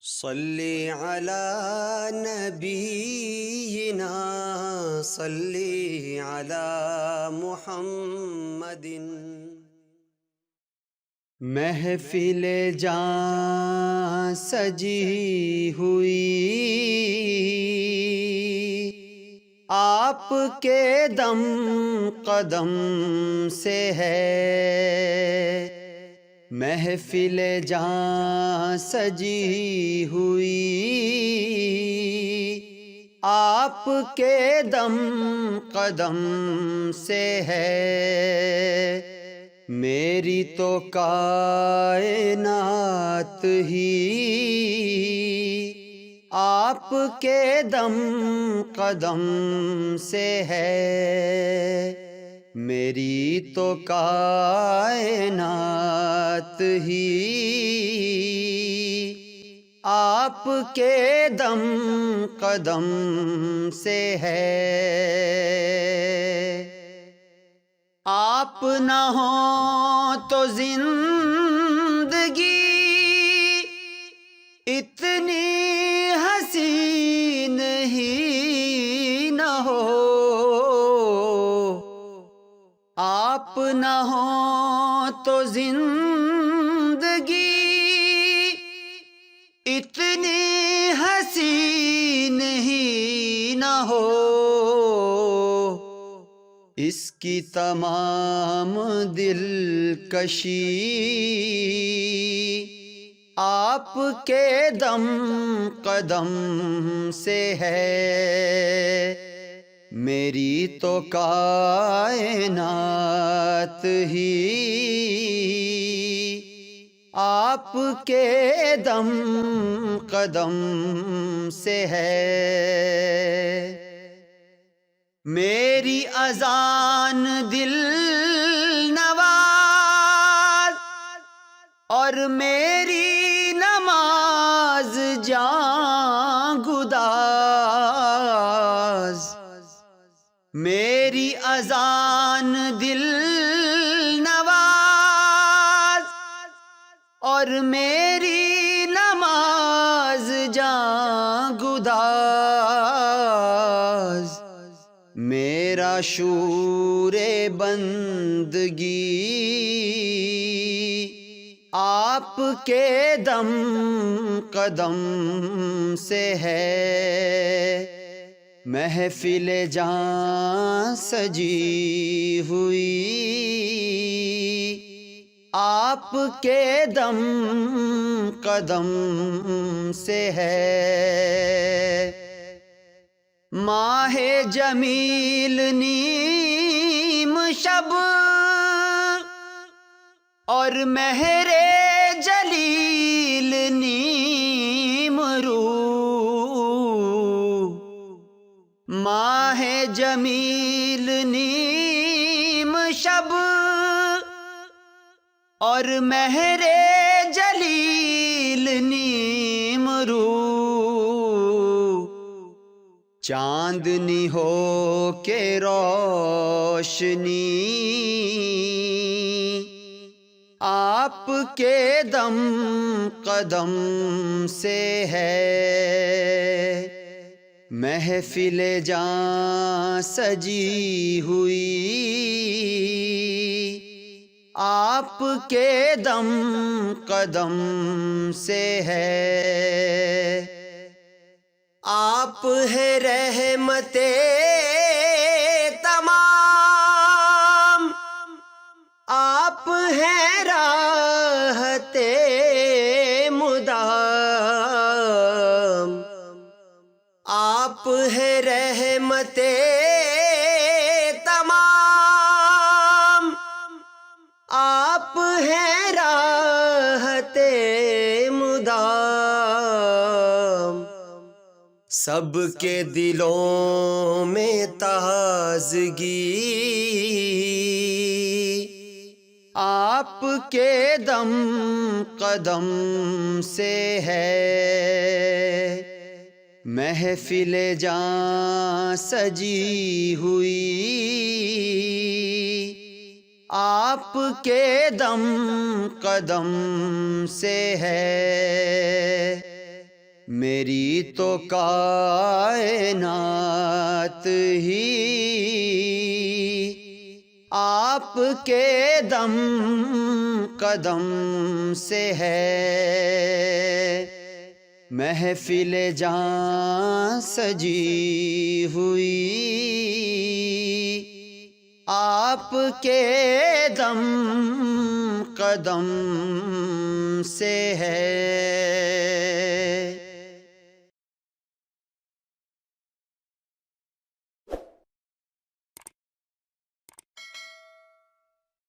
صلی علی نبینا صلی علی محمد۔ محفل جاں سجی ہوئی آپ کے دم قدم سے ہے۔ محفل جاں سجی ہوئی آپ کے دم قدم سے ہے۔ میری تو کائنات ہی آپ کے دم قدم سے ہے۔ میری تو کائنات ہی آپ کے دم قدم سے ہے۔ آپ نہ ہوں تو زندگی اتنی حسین ہی نہ ہو۔ آپ نہ ہوں تو زندگی اتنی حسین ہی نہ ہو۔ اس کی تمام دلکشی آپ کے دم قدم سے ہے۔ میری تو کائنات ہی آپ کے دم قدم سے ہے۔ میری اذان دل نواز اور میری نماز جاں گداز۔ میری اذان دل نواز اور میری نماز جاں گداز۔ میرا شور بندگی آپ کے دم قدم سے ہے۔ محفل جاں سجی ہوئی آپ کے دم قدم سے ہے۔ ماہ جمیل نیم شب اور مہر جلیل نیم روح۔ ماہ جمیل نیم شب اور مہر جلیل نیم روح۔ چاندنی ہو کے روشنی آپ کے دم قدم سے ہے۔ محفل جاں سجی ہوئی آپ کے دم قدم سے ہے۔ آپ ہے رحمت تمام، آپ ہے راحت مدام۔ آپ ہے رحمت تمام، آپ ہے راحت مدام۔ سب کے دلوں میں تازگی آپ کے دم قدم سے ہے۔ محفل جاں سجی ہوئی آپ کے دم قدم سے ہے۔ میری تو کائنات ہی آپ کے دم قدم سے ہے، محفل جاں سجی ہوئی آپ کے دم قدم سے ہے۔